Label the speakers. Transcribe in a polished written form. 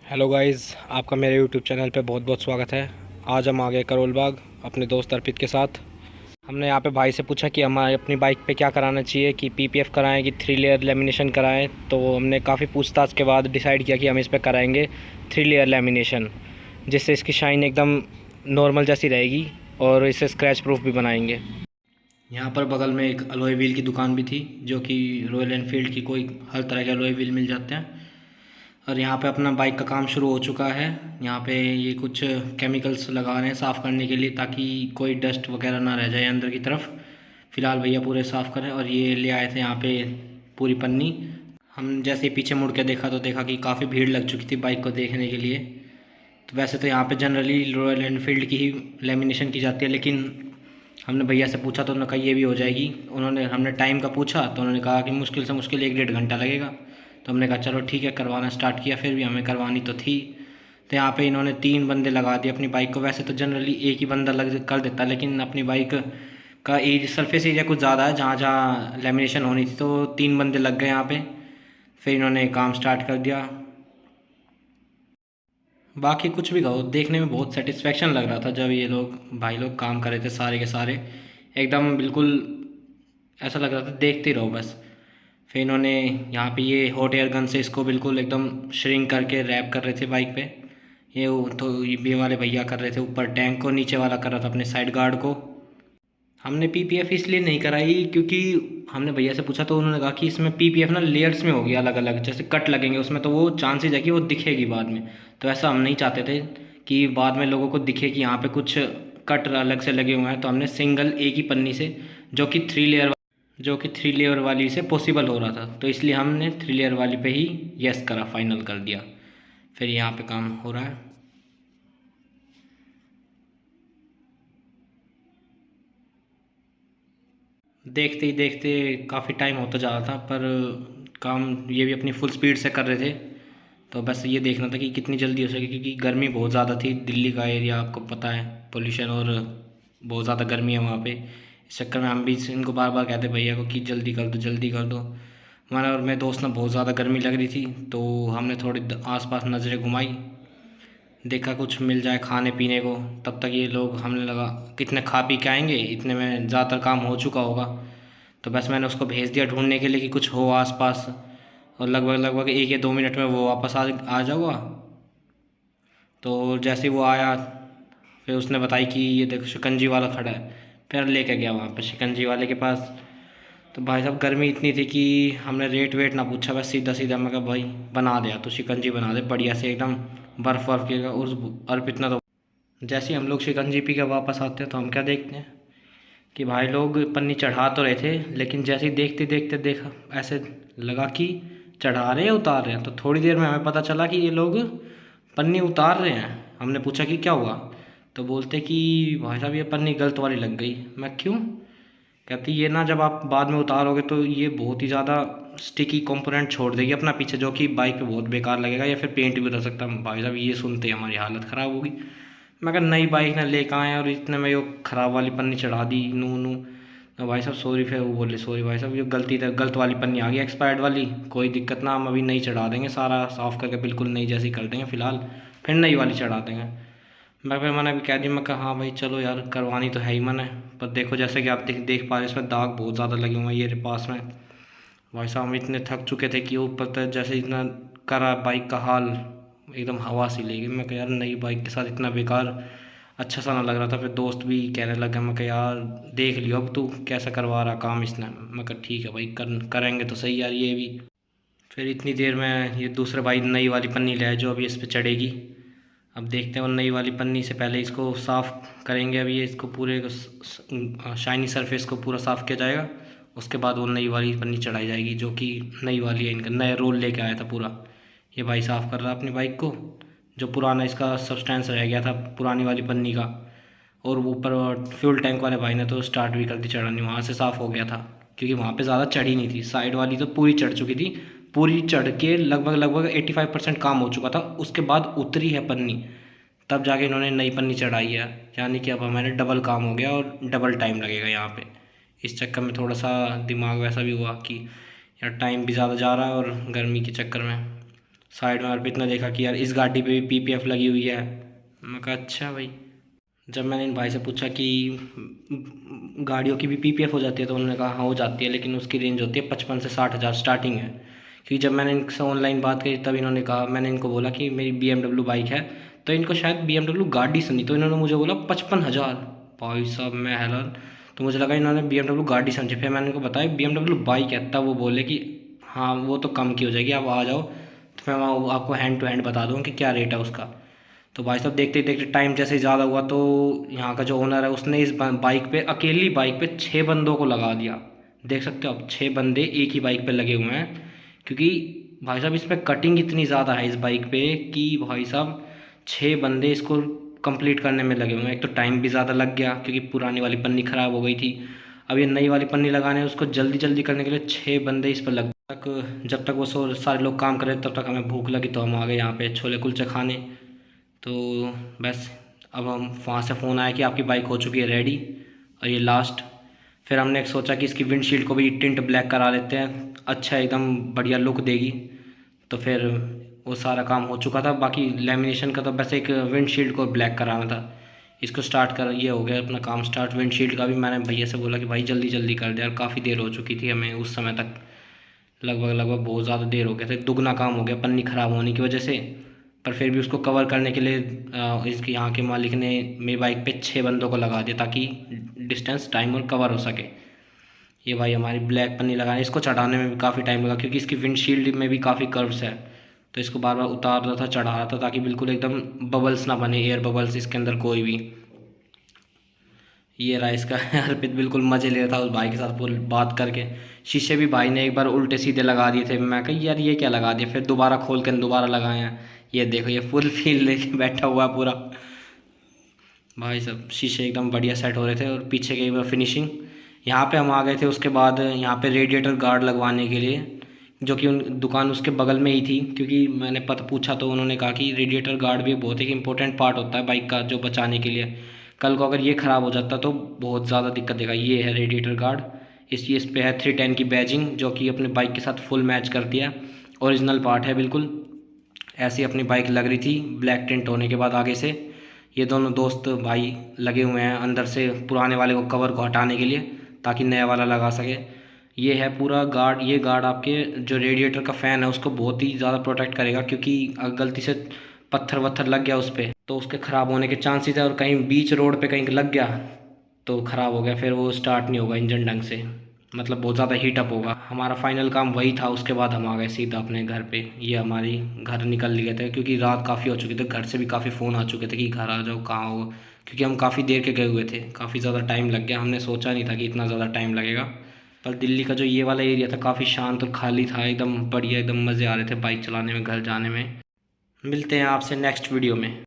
Speaker 1: Hello guys, आपका मेरे YouTube channel पे बहुत बहुत स्वागत है। आज हम आ गए करोल बाग अपने दोस्त अर्पित के साथ। हमने यहाँ पे भाई से पूछा कि हमारे अपनी बाइक पे क्या कराना चाहिए, कि पीपीएफ कराएं कि 3 लेयर लेमिनेशन कराएं। तो हमने काफ़ी पूछताछ के बाद डिसाइड किया कि हम इस पे कराएंगे 3 लेयर लेमिनेशन, जिससे इसकी शाइन एकदम नॉर्मल जैसी रहेगी और इसे स्क्रैच प्रूफ भी बनाएंगे। यहाँ पर बगल में एक अलॉय व्हील की दुकान भी थी, जो कि रॉयल एनफील्ड की कोई हर तरह के अलॉय व्हील मिल जाते हैं। और यहाँ पे अपना बाइक का काम शुरू हो चुका है। यहाँ पे ये कुछ केमिकल्स लगा रहे हैं साफ़ करने के लिए, ताकि कोई डस्ट वगैरह ना रह जाए अंदर की तरफ। फ़िलहाल भैया पूरे साफ़ करें। और ये ले आए थे यहाँ पे पूरी पन्नी। हम जैसे ही पीछे मुड़ के देखा तो देखा कि काफ़ी भीड़ लग चुकी थी बाइक को देखने के लिए। तो वैसे तो यहाँ पे जनरली रॉयल एनफील्ड की ही लेमिनेशन की जाती है, लेकिन हमने भैया से पूछा तो उन्होंने कहा ये भी हो जाएगी। हमने टाइम का पूछा तो उन्होंने कहा कि मुश्किल से मुश्किल 1 डेढ़ घंटा लगेगा। तो हमने कहा चलो ठीक है, करवाना स्टार्ट किया। फिर भी हमें करवानी तो थी। तो यहाँ पे इन्होंने 3 बंदे लगा दिए अपनी बाइक को। वैसे तो जनरली एक ही बंदा लग कर देता, लेकिन अपनी बाइक का सरफेस एरिया कुछ ज़्यादा है जहाँ जहाँ लेमिनेशन होनी थी, तो 3 बंदे लग गए यहाँ पे। फिर इन्होंने काम स्टार्ट कर दिया। बाकी कुछ भी कहो, देखने में बहुत सेटिस्फेक्शन लग रहा था जब ये लोग भाई लोग काम कर रहे थे सारे के सारे। एकदम बिल्कुल ऐसा लग रहा था देखते ही रहो बस। फिर इन्होंने यहाँ पे ये हॉट एयर गन से इसको बिल्कुल एकदम श्रिंक करके रैप कर रहे थे बाइक पे। तो ये वाले भैया कर रहे थे ऊपर टैंक को, नीचे वाला कर रहा था अपने साइड गार्ड को। हमने पीपीएफ इसलिए नहीं कराई क्योंकि हमने भैया से पूछा तो उन्होंने कहा कि इसमें पीपीएफ ना लेयर्स में होगी अलग अलग, जैसे कट लगेंगे उसमें तो वो चांसेस है कि वो दिखेगी बाद में। तो ऐसा हम नहीं चाहते थे कि बाद में लोगों को दिखे कि यहाँ पे कुछ कट अलग से लगे हुए हैं। तो हमने सिंगल एक ही पन्नी से, जो कि थ्री लेयर वाली से पॉसिबल हो रहा था, तो इसलिए हमने 3 लेयर वाली पे ही यस करा, फाइनल कर दिया। फिर यहाँ पे काम हो रहा है। देखते ही देखते काफ़ी टाइम होता जा रहा था, पर काम ये भी अपनी फुल स्पीड से कर रहे थे। तो बस ये देखना था कि कितनी जल्दी हो सके, क्योंकि गर्मी बहुत ज़्यादा थी। दिल्ली का एरिया आपको पता है, पोल्यूशन और बहुत ज़्यादा गर्मी है वहाँ पे। इस चक्कर में हम भी इनको बार बार कहते भैया को कि जल्दी कर दो जल्दी कर दो। हमारा और मेरे दोस्त ने बहुत ज़्यादा गर्मी लग रही थी, तो हमने थोड़ी आसपास नज़रें घुमाई, देखा कुछ मिल जाए खाने पीने को। तब तक ये लोग, हमने लगा कितने खा पी के आएंगे, इतने में ज़्यादातर काम हो चुका होगा। तो बस मैंने उसको भेज दिया ढूंढने के लिए कि कुछ हो आसपास। और लगभग लगभग 1 या 2 मिनट में वो वापस आ जाऊगा। तो जैसे ही वो आया, फिर उसने बताई कि ये देखो शिकंजी वाला खड़ा है। फिर लेके गया वहाँ पे शिकंजी वाले के पास। तो भाई साहब गर्मी इतनी थी कि हमने रेट वेट ना पूछा, बस सीधा सीधा मैं कहा भाई बना दे, तो शिकंजी बना दे बढ़िया से एकदम बर्फ़ वर्फ के। और इतना तो जैसे ही हम लोग शिकंजी पी के वापस आते हैं तो हम क्या देखते हैं कि भाई लोग पन्नी चढ़ा तो रहे थे, लेकिन जैसे ही देखते देखते देखा ऐसे लगा कि चढ़ा रहे हैं उतार रहे हैं। तो थोड़ी देर में हमें पता चला कि ये लोग पन्नी उतार रहे हैं। हमने पूछा कि क्या हुआ, तो बोलते कि भाई साहब ये पन्नी गलत वाली लग गई। मैं क्यों? कहती ये ना जब आप बाद में उतारोगे तो ये बहुत ही ज़्यादा स्टिकी कंपोनेंट छोड़ देगी अपना पीछे, जो कि बाइक पे बहुत बेकार लगेगा, या फिर पेंट भी उतर सकता है। भाई साहब ये सुनते ही हमारी हालत ख़राब होगी। मैं कहा नई बाइक ना लेकर आए और इतने में ये ख़राब वाली पन्नी चढ़ा दी नू नू। तो भाई साहब सॉरी। फिर वो बोले सॉरी भाई साहब, ये गलत वाली पन्नी आ गई, एक्सपायर्ड वाली, कोई दिक्कत ना, हम अभी नई चढ़ा देंगे, सारा साफ़ करके बिल्कुल नई जैसी कर देंगे फ़िलहाल, फिर नई वाली चढ़ा देंगे। फिर मैंने भी कह दिया, मैं कहा हाँ भाई चलो यार करवानी तो है ही मैंने। पर देखो जैसे कि आप देख पा रहे इसमें दाग बहुत ज़्यादा लगे हुए हैं ये पास में। भाई साहब हम इतने थक चुके थे कि ऊपर तक जैसे इतना करा बाइक का हाल, एकदम हवा सी ले गई। मैं कहा यार नई बाइक के साथ इतना बेकार अच्छा सा ना लग रहा था। फिर दोस्त भी कहने लगा, मैं कहा यार देख लियो अब तू कैसा करवा रहा काम इसने। मैं कहा ठीक है भाई करेंगे तो सही यार ये भी। फिर इतनी देर में ये दूसरे भाई नई वाली पन्नी ले आए जो अभी इस पर चढ़ेगी। अब देखते हैं, वो नई वाली पन्नी से पहले इसको साफ़ करेंगे। अभी ये इसको पूरे शाइनी सरफेस को पूरा साफ़ किया जाएगा, उसके बाद वो नई वाली पन्नी चढ़ाई जाएगी, जो कि नई वाली है। इनका नया रोल लेके आया था पूरा। ये भाई साफ़ कर रहा है अपनी बाइक को, जो पुराना इसका सब्सटेंस रह गया था पुरानी वाली पन्नी का। और ऊपर फ्यूल टैंक वाले भाई ने तो स्टार्ट भी कर दी चढ़ानी, वहाँ से साफ़ हो गया था, क्योंकि वहाँ पे ज़्यादा चढ़ी नहीं थी। साइड वाली तो पूरी चढ़ चुकी थी, पूरी चढ़ के लगभग लगभग 85% काम हो चुका था। उसके बाद उतरी है पन्नी, तब जाके इन्होंने नई पन्नी चढ़ाई है। यानी कि अब हमारे डबल काम हो गया और डबल टाइम लगेगा यहाँ पे। इस चक्कर में थोड़ा सा दिमाग वैसा भी हुआ कि यार टाइम भी ज़्यादा जा रहा है और गर्मी के चक्कर में साइड में अर्पित ने देखा कि यार इस गाड़ी पे भी पीपीएफ लगी हुई है। मैं कहा अच्छा भाई। जब मैंने इन भाई से पूछा कि गाड़ियों की भी पीपीएफ हो जाती है, तो उन्होंने कहा हाँ हो जाती है, लेकिन उसकी रेंज होती है 55 से 60 हज़ार स्टार्टिंग है। क्योंकि जब मैंने इनसे ऑनलाइन बात करी तब इन्होंने कहा, मैंने इनको बोला कि मेरी BMW बाइक है, तो इनको शायद BMW गाड़ी सुनी, तो इन्होंने मुझे बोला 55 हज़ार। भाई साहब मैं हैरान। तो मुझे लगा इन्होंने BMW गाड़ी समझी। फिर मैंने इनको बताया BMW बाइक है, तब वो बोले कि हाँ वो तो कम की हो जाएगी, आप आ जाओ तो मैं वहाँ आपको हैंड टू हैंड बता दूँगा कि क्या रेट है उसका। तो भाई साहब देखते देखते टाइम जैसे ज़्यादा हुआ, तो यहाँ का जो ओनर है उसने इस बाइक पे, अकेली बाइक पे 6 बंदों को लगा दिया। देख सकते हो आप, 6 बंदे एक ही बाइक पे लगे हुए हैं। क्योंकि भाई साहब इसमें कटिंग इतनी ज़्यादा है इस बाइक पे कि भाई साहब 6 बंदे इसको कंप्लीट करने में लगे हुए हैं। एक तो टाइम भी ज़्यादा लग गया क्योंकि पुरानी वाली पन्नी ख़राब हो गई थी। अब ये नई वाली पन्नी लगाने उसको जल्दी जल्दी करने के लिए 6 बंदे इस पर लग तक। जब तक वो सारे लोग काम कर रहे तब तक हमें भूख लगी, तो हम आ गए यहाँ पे छोले कुलचे खाने। तो बस अब हम वहाँ से फ़ोन आया कि आपकी बाइक हो चुकी है रेडी, और ये लास्ट। फिर हमने एक सोचा कि इसकी विंडशील्ड को भी टिंट ब्लैक करा लेते हैं, अच्छा एकदम बढ़िया लुक देगी। तो फिर वो सारा काम हो चुका था, बाकी लेमिनेशन का तो बस एक विंडशील्ड को ब्लैक कराना था। इसको स्टार्ट कर, ये हो गया अपना काम स्टार्ट। विंडशील्ड का भी मैंने भैया से बोला कि भाई जल्दी जल्दी कर दे यार, काफ़ी देर हो चुकी थी हमें उस समय तक, लगभग लगभग बहुत ज़्यादा देर हो गया था, दुगना काम हो गया पन्नी ख़राब होने की वजह से। पर फिर भी उसको कवर करने के लिए इसके यहाँ के मालिक ने मेरी बाइक पे 6 बंदों को लगा दिया ताकि डिस्टेंस टाइम और कवर हो सके। ये भाई हमारी ब्लैक पन्नी लगाने, इसको चढ़ाने में भी काफ़ी टाइम लगा क्योंकि इसकी विंडशील्ड में भी काफ़ी कर्व्स है। तो इसको बार बार उतार रहा था, चढ़ा रहा था, ताकि बिल्कुल एकदम बबल्स ना बने, एयर बबल्स इसके अंदर कोई भी। ये रहा इसका अर्पित बिल्कुल मज़े ले रहा था उस भाई के साथ बोल बात करके। शीशे भी भाई ने एक बार उल्टे सीधे लगा दिए थे, मैं कही यार ये क्या लगा दिया, फिर दोबारा खोल के दोबारा लगाए हैं। ये देखो ये फुल फील लेके बैठा हुआ पूरा भाई। सब शीशे एकदम बढ़िया सेट हो रहे थे, और पीछे की फिनिशिंग। यहाँ पे हम आ गए थे उसके बाद यहाँ पे रेडिएटर गार्ड लगवाने के लिए, जो कि उन दुकान उसके बगल में ही थी। क्योंकि मैंने पूछा तो उन्होंने कहा कि रेडिएटर गार्ड भी बहुत एक इंपॉर्टेंट पार्ट होता है बाइक का, जो बचाने के लिए। कल को अगर ये ख़राब हो जाता तो बहुत ज़्यादा दिक्कत देगा। ये है रेडिएटर गार्ड, इस पे है 310 की बैजिंग, जो कि अपने बाइक के साथ फुल मैच करती है। ओरिजिनल पार्ट है बिल्कुल, ऐसी अपनी बाइक लग रही थी ब्लैक टिंट होने के बाद आगे से। ये दोनों दोस्त भाई लगे हुए हैं अंदर से पुराने वाले को कवर को हटाने के लिए, ताकि नया वाला लगा सके। ये है पूरा गार्ड। ये गार्ड आपके जो रेडिएटर का फ़ैन है उसको बहुत ही ज़्यादा प्रोटेक्ट करेगा, क्योंकि अगर गलती से पत्थर वत्थर लग गया उस पर तो उसके ख़राब होने के चांसेस है, और कहीं बीच रोड पे कहीं लग गया तो ख़राब हो गया, फिर वो स्टार्ट नहीं होगा इंजन ढंग से, मतलब बहुत ज़्यादा हीटअप होगा। हमारा फाइनल काम वही था। उसके बाद हम आ गए सीधा अपने घर पे। ये हमारी घर निकल लिए थे क्योंकि रात काफ़ी हो चुकी थी, घर से भी काफ़ी फ़ोन आ चुके थे कि घर आ जाओ, कहाँ हो। क्योंकि हम काफ़ी देर के गए हुए थे, काफ़ी ज़्यादा टाइम लग गया, हमने सोचा नहीं था कि इतना ज़्यादा टाइम लगेगा। पर दिल्ली का जो ये वाला एरिया था काफ़ी शांत और खाली था, एकदम बढ़िया, एकदम मज़े आ रहे थे बाइक चलाने में, घर जाने में। मिलते हैं आपसे नेक्स्ट वीडियो में।